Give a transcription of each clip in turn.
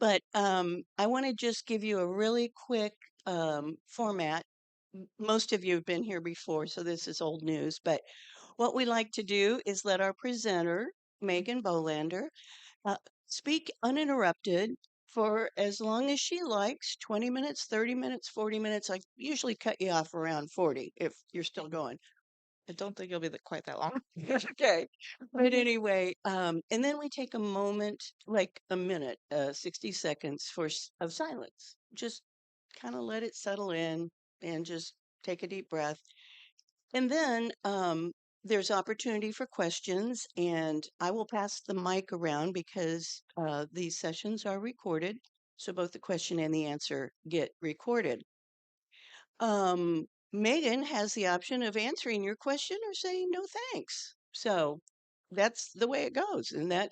but I want to just give you a really quick format. Most of you have been here before, so this is old news. But what we like to do is let our presenter, Megan Bolander, uh, speak uninterrupted for as long as she likes 20 minutes, 30 minutes, 40 minutes. I usually cut you off around 40 if you're still going. I don't think it'll be quite that long. Okay. But anyway, and then we take a moment, like a minute, 60 seconds of silence. Just kind of let it settle in and just take a deep breath. And then there's opportunity for questions, and I will pass the mic around because these sessions are recorded. So both the question and the answer get recorded. Megan has the option of answering your question or saying no thanks. So that's the way it goes. And that,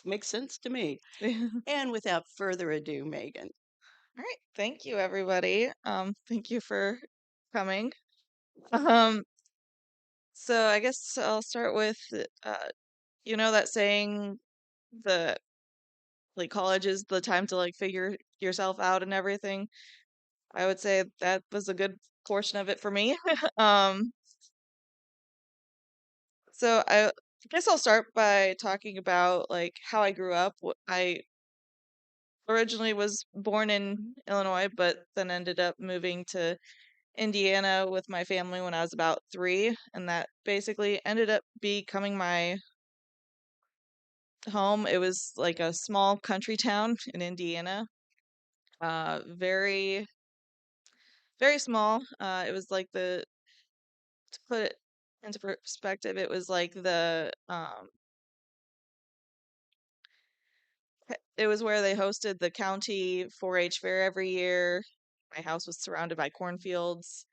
makes sense to me. All And without further ado, Megan. right. Thank you, everybody. Thank you for coming. Um, so I guess I'll start with, that saying, the college is the time to figure yourself out and everything. I would say that was a good portion of it for me. Um, so I guess I'll start by talking about how I grew up. I originally was born in Illinois, but then ended up moving to Indiana with my family when I was about 3, and that basically ended up becoming my home. It was like a small country town in Indiana, very very small. It was like to put it into perspective, it was like it was where they hosted the county 4-H fair every year. My house was surrounded by cornfields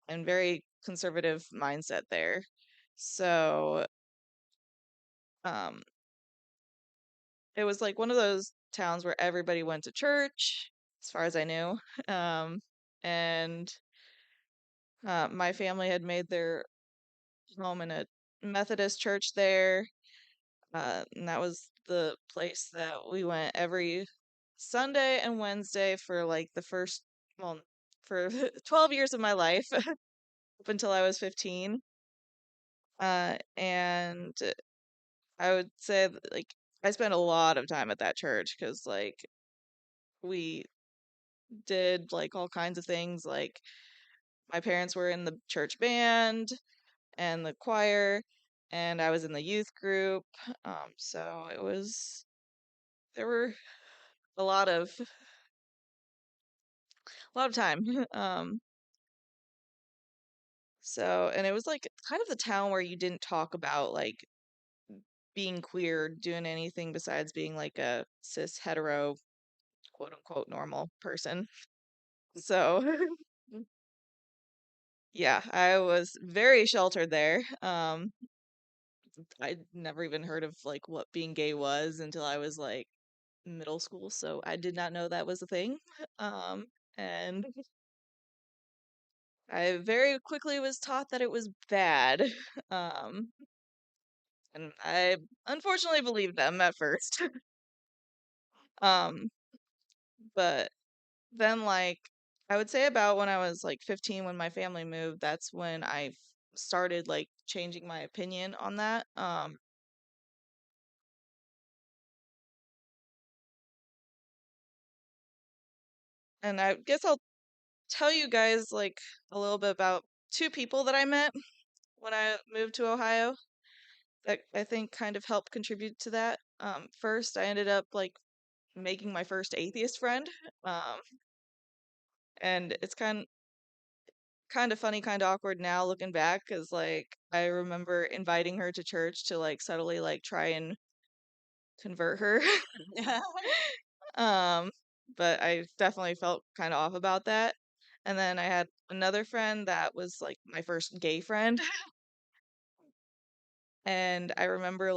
and very conservative mindset there. So, um, it was like one of those towns where everybody went to church, as far as I knew. Um, and my family had made their home in a Methodist church there. And that was the place that we went every Sunday and Wednesday for the first, well, for 12 years of my life up until I was 15. And I would say that, I spent a lot of time at that church because we did all kinds of things. Like my parents were in the church band and the choir, and I was in the youth group. So there were a lot of time. And it was kind of the town where you didn't talk about being queer, doing anything besides being a cis hetero quote unquote normal person. So yeah, I was very sheltered there. I'd never even heard of what being gay was until I was middle school, so I did not know that was a thing. And I very quickly was taught that it was bad. Um, and I unfortunately believed them at first. Um, but then I would say about when I was 15 when my family moved, that's when I started changing my opinion on that. And I guess I'll tell you guys a little bit about two people that I met when I moved to Ohio that I think kind of helped contribute to that. First, I ended up making my first atheist friend. Um, and it's kind of funny, kind of awkward now looking back because I remember inviting her to church to subtly try and convert her. um, but I definitely felt kind of off about that. And then I had another friend that was my first gay friend. And I remember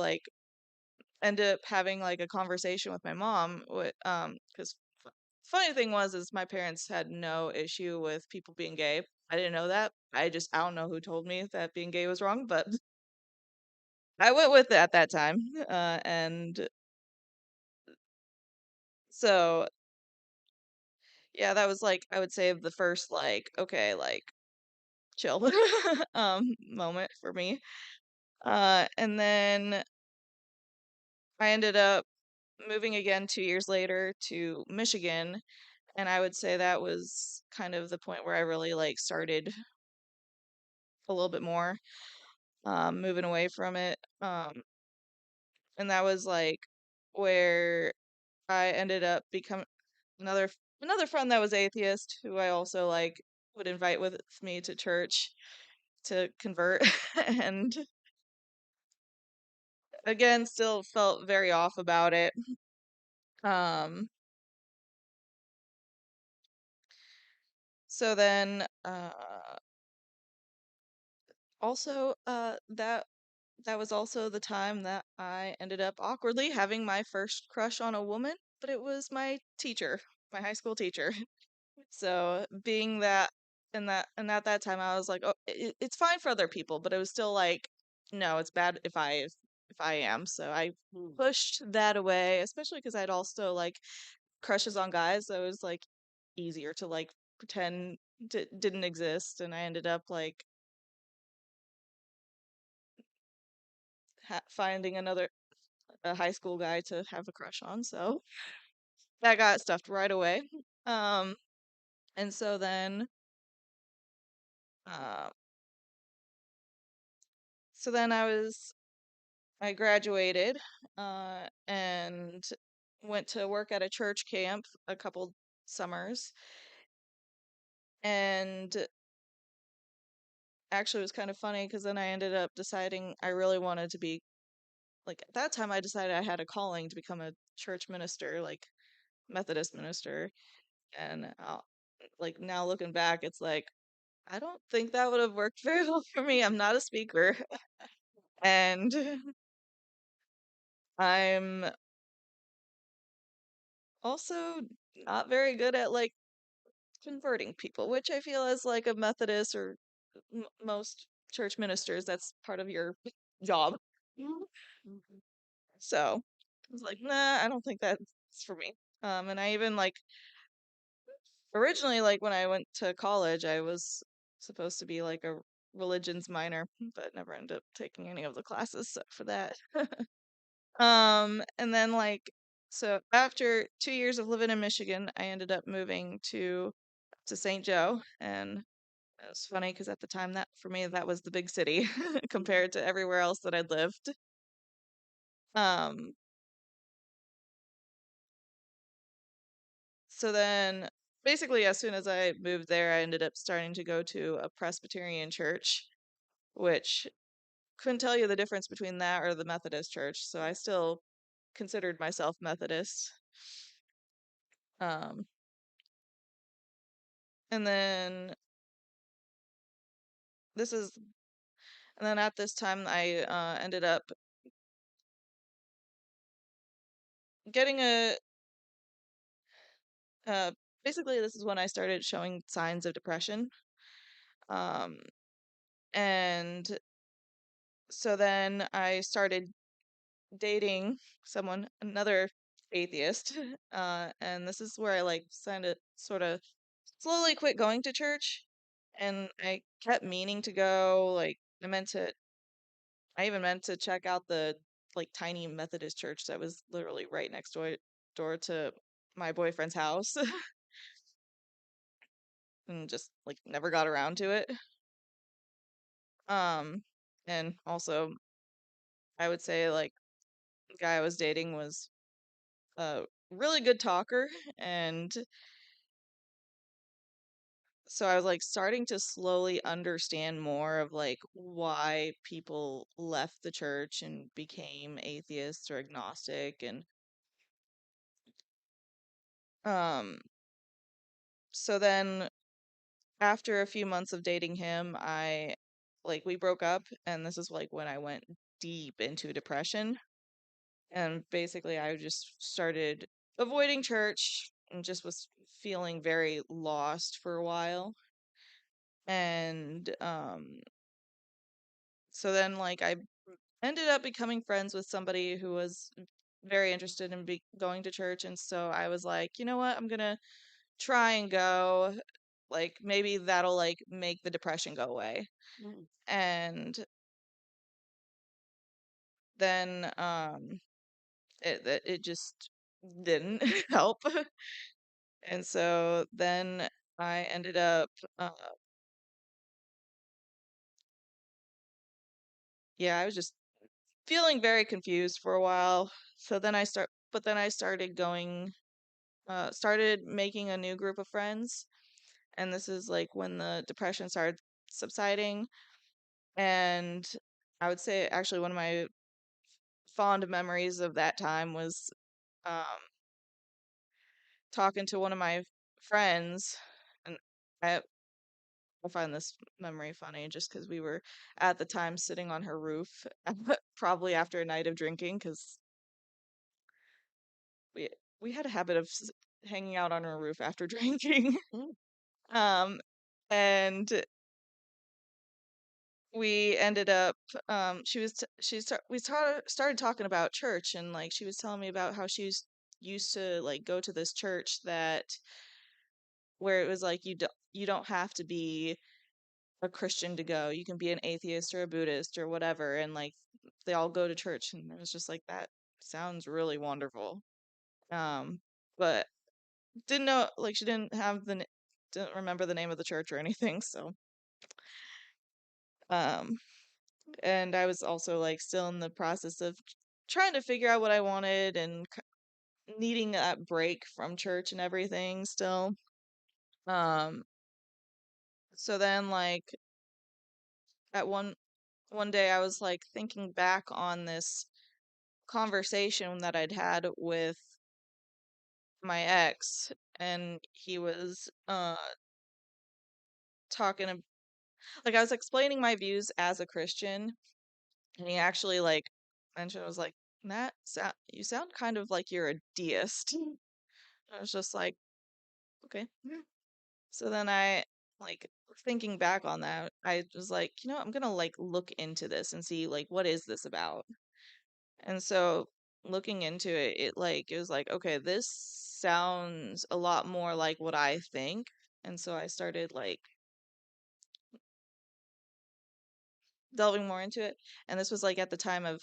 ended up having a conversation with my mom with because funny thing was is my parents had no issue with people being gay. I didn't know that. I don't know who told me that being gay was wrong, but I went with it at that time. And So, yeah, that was like I would say the first like, okay, like chill moment for me. And then I ended up moving again 2 years later to Michigan, and I would say that was kind of the point where I really like started a little bit more, moving away from it. And that was like where I ended up becoming another friend that was atheist who I also like would invite with me to church to convert and again still felt very off about it. Um so then also that was also the time that I ended up awkwardly having my first crush on a woman, but it was my teacher, my high school teacher. So being that and at that time I was like, oh, it's fine for other people, but it was still like, no, it's bad if I am. So I Mm. pushed that away, especially because I'd also like crushes on guys. So it was like easier to like pretend didn't exist, and I ended up like finding another a high school guy to have a crush on. So that got stuffed right away. Um, and uh, so then I graduated, and went to work at a church camp a couple summers. And actually, it was kind of funny because then I ended up deciding I really wanted to be like at that time I decided I had a calling to become a church minister, like Methodist minister. And like now looking back, it's like I don't think that would have worked very well for me. I'm not a speaker, and I'm also not very good at like converting people, which I feel as like a Methodist or most church ministers, that's part of your job. Mhm. Mhm. So I was like, nah, I don't think that's for me. And I even like originally, like when I went to college, I was supposed to be like a religions minor, but never ended up taking any of the classes for that. And then like so after 2 years of living in Michigan, I ended up moving to St. Joe, and it was funny because at the time that for me that was the big city compared to everywhere else that I'd lived. Um, so then basically as soon as I moved there, I ended up starting to go to a Presbyterian church, which couldn't tell you the difference between that or the Methodist church, so I still considered myself Methodist. Um, and then this is and then at this time I ended up getting a uh, basically this is when I started showing signs of depression. Um, and so then I started dating another atheist. And this is where I like sort of slowly quit going to church. And I kept meaning to go. I even meant to check out the like tiny Methodist church that was literally right next door to my boyfriend's house and just like never got around to it. Um, and also I would say like the guy I was dating was a really good talker, and so I was like starting to slowly understand more of like why people left the church and became atheists or agnostic. And um so then after a few months of dating him, I like we broke up, and this is like when I went deep into depression. And basically I just started avoiding church and just was feeling very lost for a while. And so then like I ended up becoming friends with somebody who was very interested in going to church, and so I was like, you know what, I'm gonna try and go. Like maybe that'll like make the depression go away. Mm, And then it just didn't help. And so then I ended up yeah, I was just feeling very confused for a while. So then I started going started making a new group of friends, and this is like when the depression started subsiding. And I would say actually one of my fond memories of that time was um, talking to one of my friends, and I, I find this memory funny just because we were at the time sitting on her roof, probably after a night of drinking, because we we had a habit of hanging out on her roof after drinking. mm, um, and we ended up she was we started talking about church, and like she was telling me about how she used to like go to this church that where it was like you don't have to be a Christian to go. You can be an atheist or a Buddhist or whatever, and like they all go to church, and it was just like that sounds really wonderful. Um, but didn't know like she didn't have didn't remember the name of the church or anything, so um and I was also like still in the process of trying to figure out what I wanted and needing that break from church and everything still. Um, so then like at one day I was like thinking back on this conversation that I'd had with my ex, and he was talking like I was explaining my views as a Christian, and he actually like mentioned was like, Matt, you sound kind of like you're a deist. I was just like, okay. So then I like thinking back on that, I was like, you know, I'm gonna like look into this and see like what is this about. And so looking into it, it was like, okay, this sounds a lot more like what I think. And so I started like delving more into it. And this was like at the time of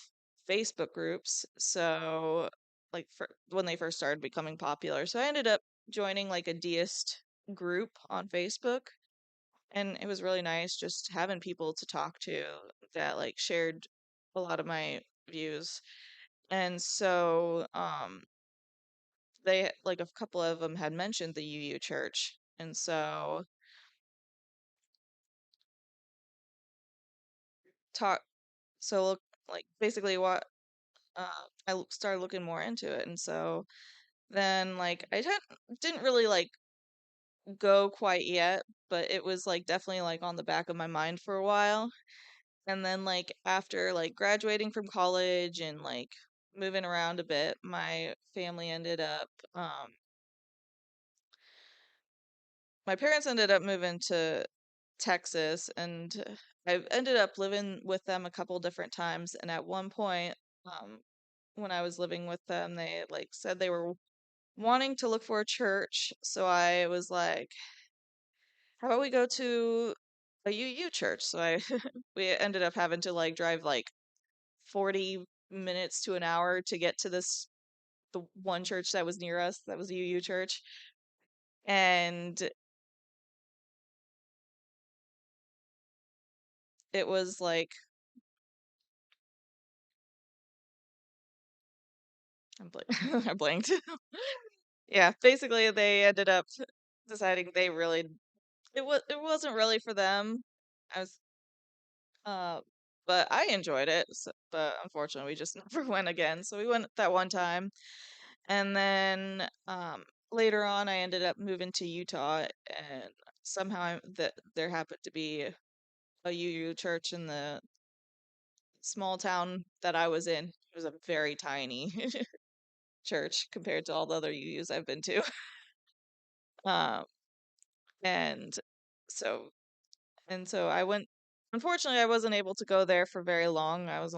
Facebook groups. So like when they first started becoming popular. So I ended up joining like a deist group on Facebook, and it was really nice just having people to talk to that like shared a lot of my views. And so they like a couple of them had mentioned the UU church, and so talk so look like basically what started looking more into it. And so then like didn't really like go quite yet, but it was like definitely like on the back of my mind for a while. And then like after like graduating from college and like moving around a bit, my parents ended up moving to Texas, and I ended up living with them a couple different times. And at one point, um when I was living with them, they like said they were wanting to look for a church. So I was like, how about we go to a UU church? So I we ended up having to like drive like 40 minutes to an hour to get to the one church that was near us, that was a UU church. And it was like I blanked. Yeah, basically they ended up deciding they really it wasn't really for them. I was uh but I enjoyed it, but unfortunately we just never went again. So we went that one time, and then later on I ended up moving to Utah, and somehow that there happened to be a UU church in the small town that I was in. It was a very tiny church compared to all the other UUs I've been to. Um, and so so I went. Unfortunately, I wasn't able to go there for very long. I was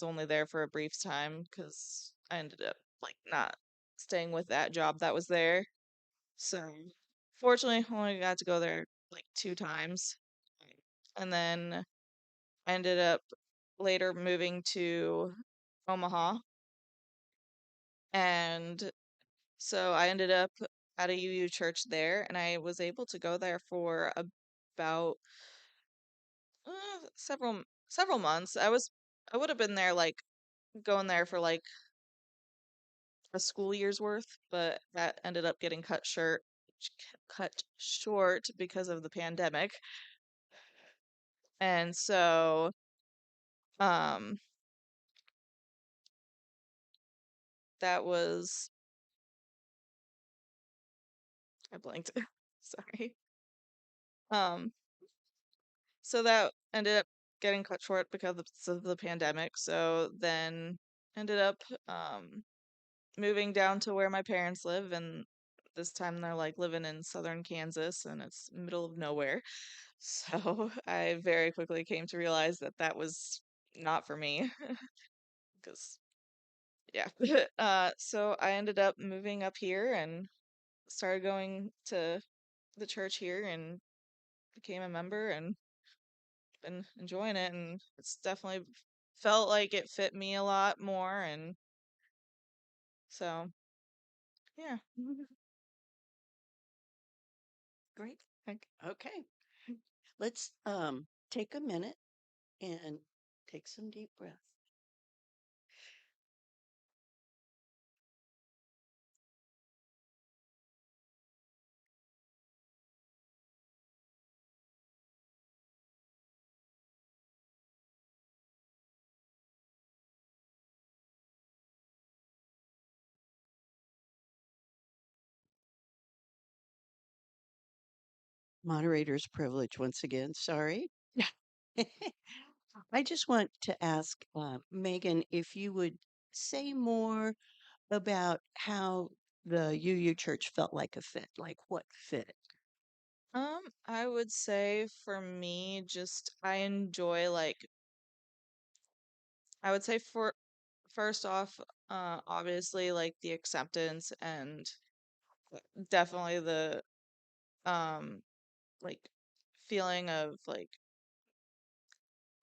only there for a brief time because I ended up like not staying with that job that was there. So fortunately, I only got to go there like 2 times. And then I ended up later moving to Omaha. And so I ended up at a UU church there, and I was able to go there for about several months. I would have been there like going there for like a school year's worth, but that ended up getting cut short because of the pandemic. And so um that was I blanked. Sorry. Um so that ended up getting cut short because of the pandemic. So then ended up um moving down to where my parents live, and this time they're like living in southern Kansas and it's middle of nowhere. So I very quickly came to realize that that was not for me because yeah. So I ended up moving up here and started going to the church here and became a member and been enjoying it, and it's definitely felt like it fit me a lot more, and so yeah. Great. Okay. Let's take a minute and take some deep breaths. Moderator's privilege once again. Sorry. Yeah. I just want to ask Megan if you would say more about how the UU Church felt like a fit, like what fit. I would say for me, just I enjoy like I would say for first off, obviously like the acceptance and definitely the um like feeling of like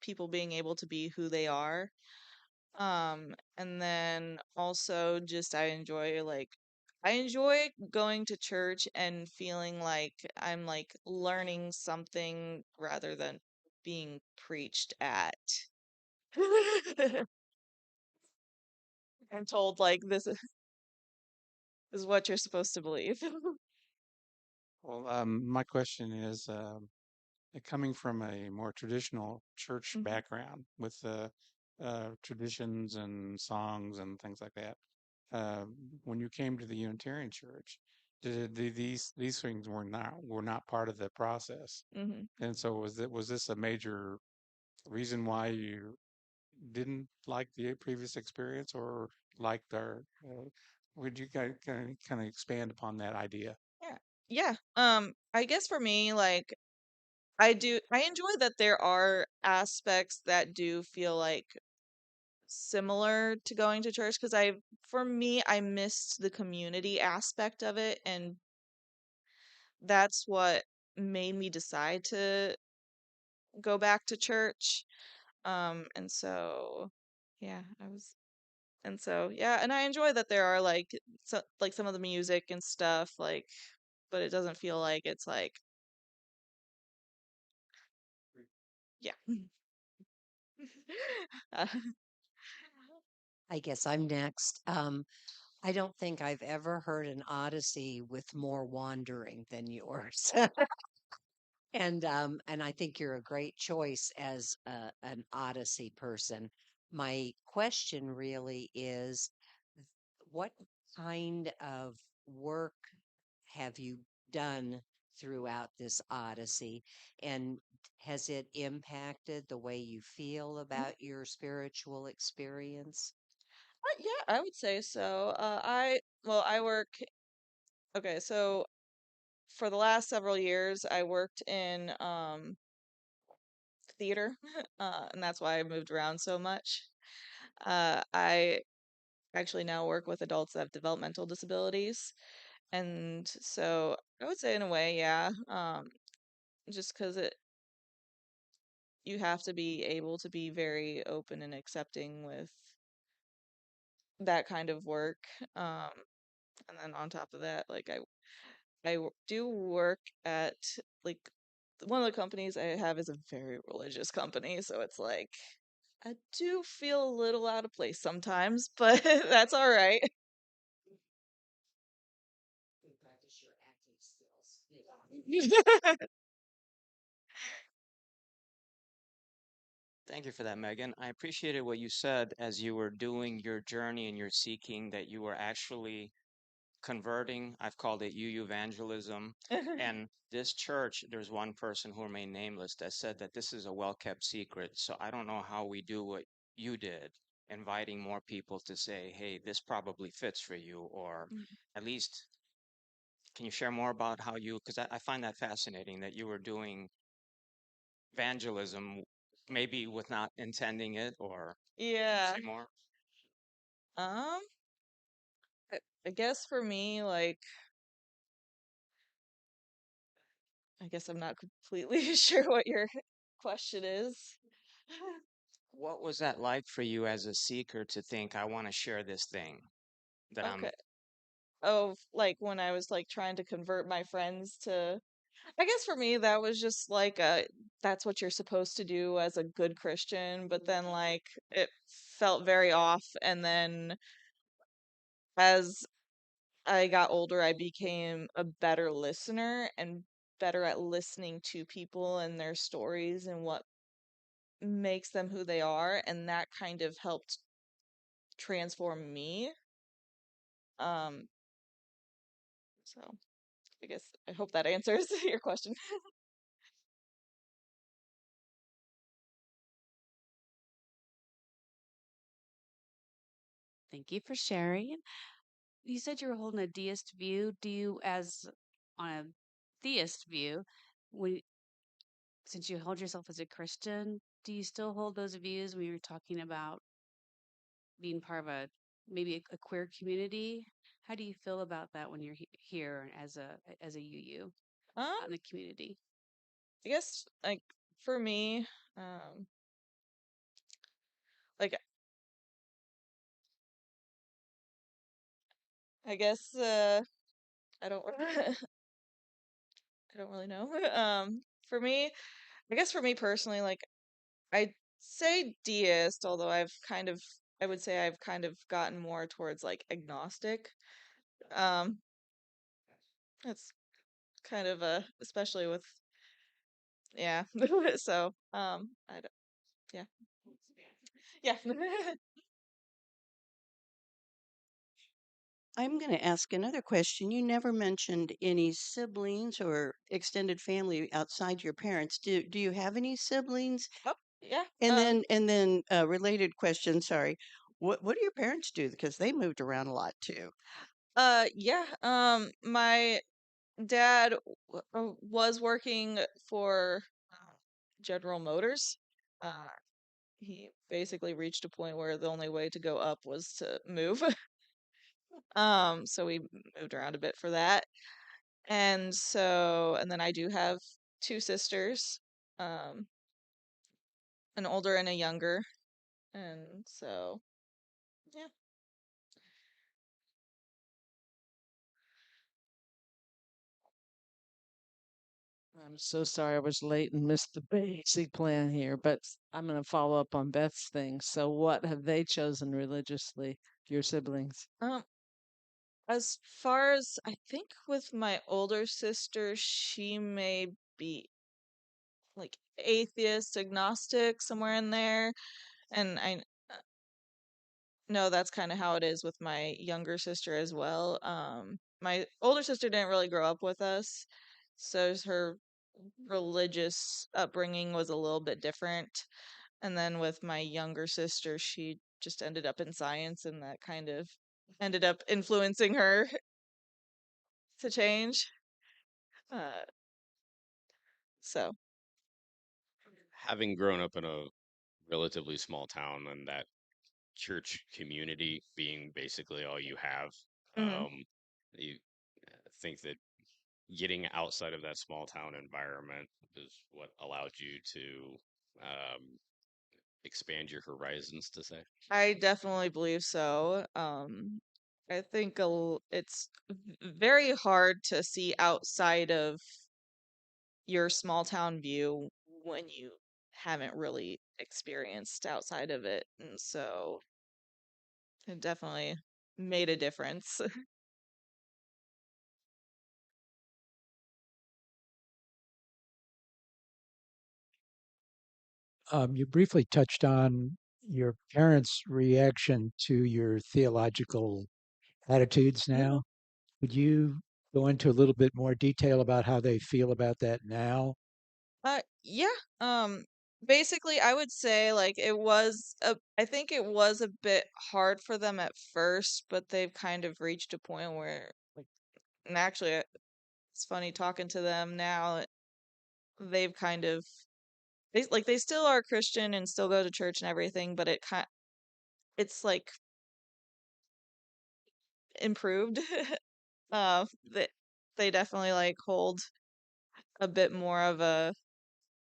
people being able to be who they are. And then also just I enjoy going to church and feeling like I'm like learning something rather than being preached at. I'm told like is what you're supposed to believe. Well, my question is, coming from a more traditional church Mhm, background with traditions and songs and things like that, uh, when you came to the Unitarian Church, these things were not part of the process, mhm. and so was this a major reason why you didn't like the previous experience or liked our? Would you kind of expand upon that idea? Yeah. Yeah. I guess for me, like I enjoy that there are aspects that do feel like similar to going to church because for me, I missed the community aspect of it, and that's what made me decide to go back to church. And so, yeah, and I enjoy that there are like some of the music and stuff, like, but it doesn't feel like it's like, yeah. Uh, I guess I'm next. I don't think I've ever heard an Odyssey with more wandering than yours. And I think you're a great choice as an Odyssey person. My question really is, what kind of work have you done throughout this Odyssey? And has it impacted the way you feel about your spiritual experience? yeah, I would say so. I work. Okay, so for the last several years, I worked in theater, and that's why I moved around so much. I actually now work with adults that have developmental disabilities. And so I would say in a way, yeah, just because you have to be able to be very open and accepting with that kind of work. Um, and then on top of that, like do work at like one of the companies I have is a very religious company, so it's like I do feel a little out of place sometimes, but that's all right. You practice your acting skills. Thank you for that, Megan. I appreciated what you said as you were doing your journey and your seeking that you were actually converting. I've called it UU evangelism. And this church, there's one person who remained nameless that said that this is a well-kept secret. So I don't know how we do what you did, inviting more people to say, hey, this probably fits for you, or at least can you share more about how you, because I find that fascinating that you were doing evangelism, maybe with not intending it, or Yeah. say more. Um, I guess for me, like, I guess I'm not completely sure what your question is. What was that like for you as a seeker to think, I want to share this thing that Okay. I'm, Oh, like when I was like trying to convert my friends to, I guess for me that was just like that's what you're supposed to do as a good Christian, but then like it felt very off, and then as I got older, I became a better listener and better at listening to people and their stories and what makes them who they are, and that kind of helped transform me. Um, so I guess I hope that answers your question. Thank you for sharing. You said you were holding a deist view. Do you, as on a theist view, when since you hold yourself as a Christian, do you still hold those views when you're talking about being part of a maybe a queer community? How do you feel about that when you're here as a UU Um, out in the community? I guess like for me, um, like I guess I don't I don't really know. For me, I guess for me personally, like I say deist, although I would say I've kind of gotten more towards like agnostic. Um, that's kind of especially with yeah. So, I don't, yeah. Yeah. I'm going to ask another question. You never mentioned any siblings or extended family outside your parents. Do you have any siblings? Oh, yeah. And then related question, sorry. What do your parents do? Because they moved around a lot too. Yeah. My dad was working for General Motors. Uh, he basically reached a point where the only way to go up was to move. So we moved around a bit for that. And then I do have two sisters, um, an older and a younger. And so, yeah. I'm so sorry I was late and missed the basic plan here, but I'm going to follow up on Beth's thing. So, what have they chosen religiously, your siblings? Um, as far as I think with my older sister, she may be like atheist, agnostic, somewhere in there. And I know that's kind of how it is with my younger sister as well. My older sister didn't really grow up with us, so her religious upbringing was a little bit different. And then with my younger sister, she just ended up in science, and that kind of ended up influencing her to change. Uh, so, Having grown up in a relatively small town and that church community being basically all you have. Mhm. You think that getting outside of that small town environment is what allowed you to expand your horizons, to say. I definitely believe so. I think it's very hard to see outside of your small town view when you haven't really experienced outside of it. And so it definitely made a difference. You briefly touched on your parents' reaction to your theological attitudes Mhm. now. Would you go into a little bit more detail about how they feel about that now? Yeah. Um, Basically, I would say like I think it was a bit hard for them at first, but they've kind of reached a point where, like, and actually, it's funny talking to them now. They've kind of they still are Christian and still go to church and everything, but it's like improved. That they definitely like hold a bit more of a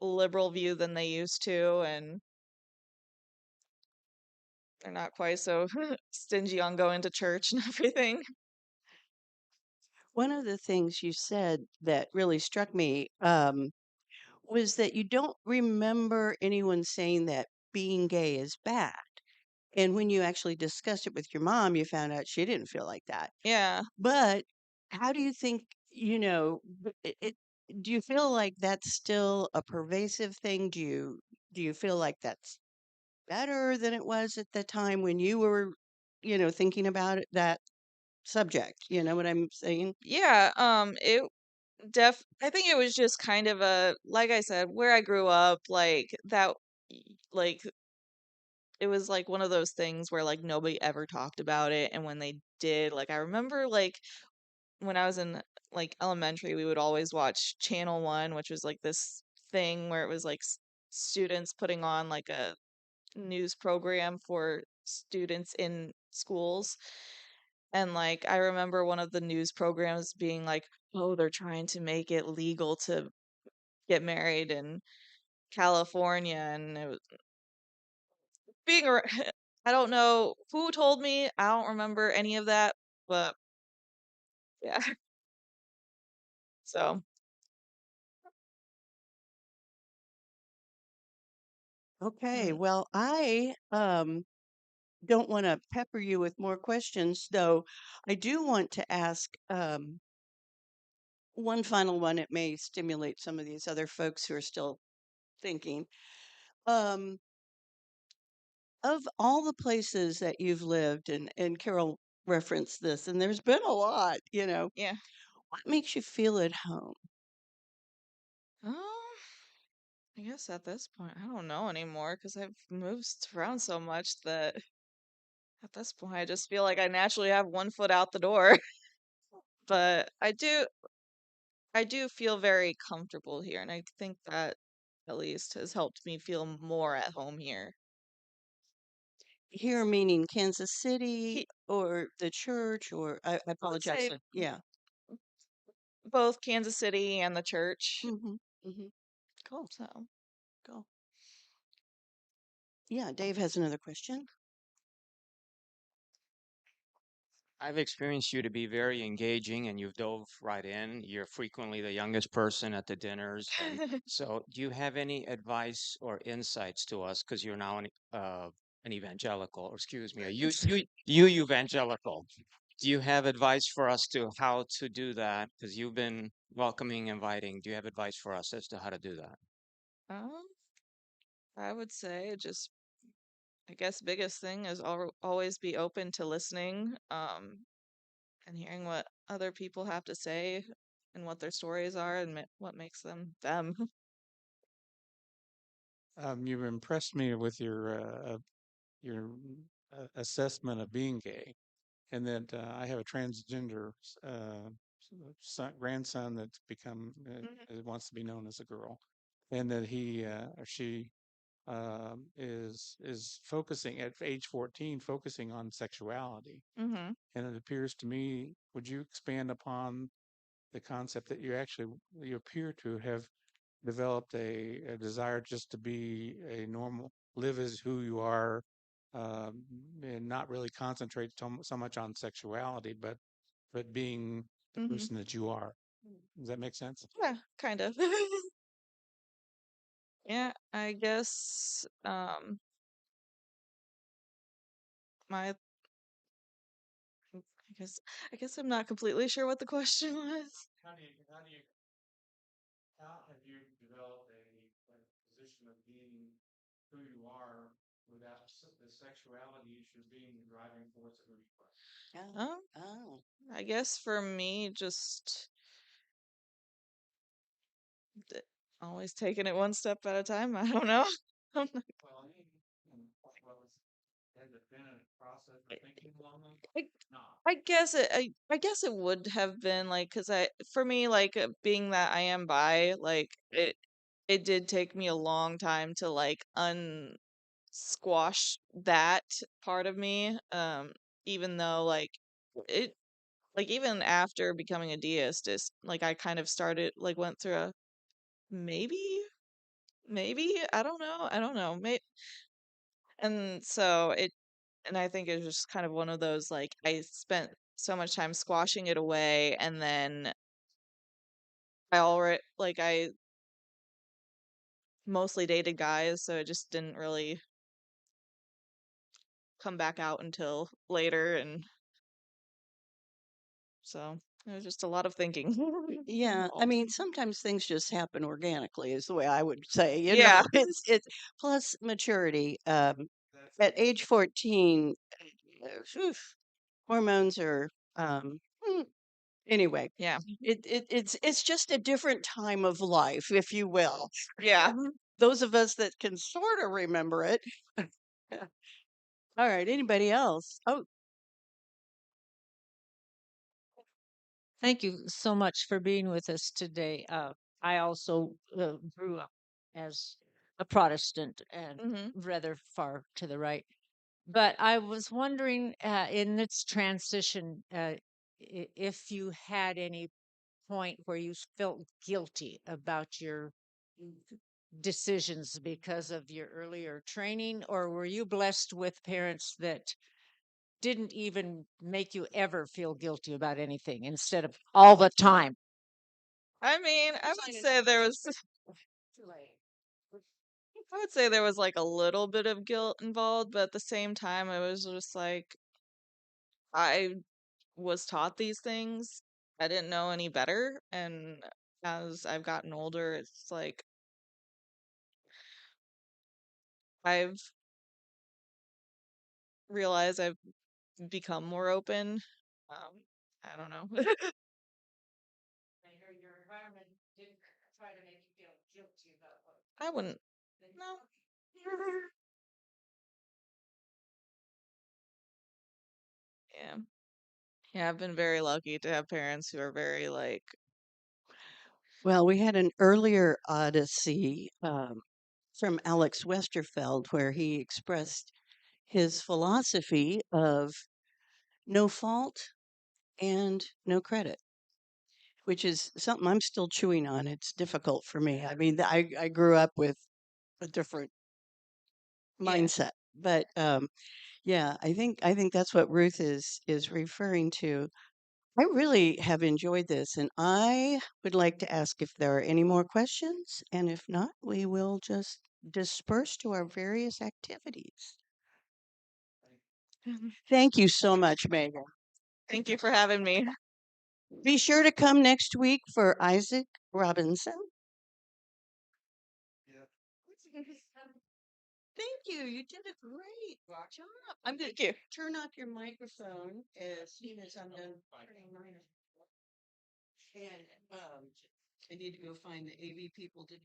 liberal view than they used to, and they're not quite so stingy on going to church and everything. One of the things you said that really struck me was that you don't remember anyone saying that being gay is bad. And when you actually discussed it with your mom, you found out she didn't feel like that. Yeah. But how do you think, do you feel like that's still a pervasive thing? Do you feel like that's better than it was at the time when you were, thinking about that subject? You know what I'm saying? Yeah, it I think it was just kind of like I said, where I grew up, like it was like one of those things where like nobody ever talked about it, and when they did, like I remember like when I was in like elementary, we would always watch Channel 1, which was like this thing where it was like students putting on like a news program for students in schools. And like I remember one of the news programs being like, "Oh, they're trying to make it legal to get married in California," and it was I don't know who told me. I don't remember any of that, but yeah. So, Okay. mm, Well, I don't want to pepper you with more questions, though I do want to ask one final one. It may stimulate some of these other folks who are still thinking. Um, of all the places that you've lived, and Carol referenced this, and there's been a lot, yeah. what makes you feel at home? Um, I guess at this point, I don't know anymore because I've moved around so much that at this point, I just feel like I naturally have one foot out the door. But I do feel very comfortable here, and I think that at least has helped me feel more at home here. Here, meaning Kansas City He, or the church, or I I would apologize. say Yeah. both Kansas City and the church. Mm-hmm. Mm-hmm. Cool. So, Cool. Yeah. Dave has another question. I've experienced you to be very engaging and you've dove right in. You're frequently the youngest person at the dinners. And so, do you have any advice or insights to us? Because you're now an evangelical, or excuse me, you evangelical. Do you have advice for us to how to do that? Because you've been welcoming, inviting. Do you have advice for us as to how to do that? um, I would say just I guess biggest thing is always be open to listening, and hearing what other people have to say and what their stories are and what makes them them. You've impressed me with your assessment of being gay, and that I have a transgender grandson that's become Mhm. wants to be known as a girl, and that he or she is focusing at age 14, focusing on sexuality. Mm-hmm. And it appears to me, would you expand upon the concept that you appear to have developed a desire just to be a normal, live as who you are, and not really concentrate so much on sexuality, but being the Mm-hmm. person that you are. Does that make sense? Yeah, kind of. Yeah, I guess my I guess I'm not completely sure what the question was. How have you developed a position of being who you are without the sexuality issue being the driving force of who you are? Um, Oh. I guess for me, just d- always taking it one step at a time. I don't know. Well, has it been a process of thinking along those? I, No. I guess it would have been like because for me like being that I am bi like it did take me a long time to like unsquash that part of me even though it like even after becoming a deist is like I kind of started like went through a maybe I don't know and so it and I think it was just kind of one of those like I spent so much time squashing it away and then I mostly dated guys so it just didn't really come back out until later and so it was just a lot of thinking. Yeah, I mean, sometimes things just happen organically, is the way I would say. Yeah. It's plus maturity. At age 14, phew, hormones are hmm, anyway. Yeah. It's just a different time of life, if you will. Yeah. Those of us that can sort of remember it. All right, anybody else? Oh, Thank you so much for being with us today. I also grew up as a Protestant and Mhm. rather far to the right. But I was wondering in its transition if you had any point where you felt guilty about your decisions because of your earlier training, or were you blessed with parents that didn't even make you ever feel guilty about anything instead of all the time? I mean, I would say there was like a little bit of guilt involved, but at the same time it was just like I was taught these things. I didn't know any better and as I've gotten older, it's like I've realized I've become more open. I don't know. Your environment didn't try to make you feel guilty about what I wouldn't. No. Yeah. Yeah, I've been very lucky to have parents who are very like, well, we had an earlier Odyssey from Alex Westerfeld where he expressed his philosophy of no fault and no credit, which is something I'm still chewing on. It's difficult for me. I mean, I grew up with a different yeah. mindset, but yeah, I think that's what Ruth is referring to. I really have enjoyed this, and I would like to ask if there are any more questions, and if not, we will just disperse to our various activities. Thank you so much, Megan. Thank you for having me. Be sure to come next week for Isaac Robinson. Thank you. You did a great job. I'm going Thank you. to turn off your microphone as soon as I'm done turning mine off. And I need to go find the AV people to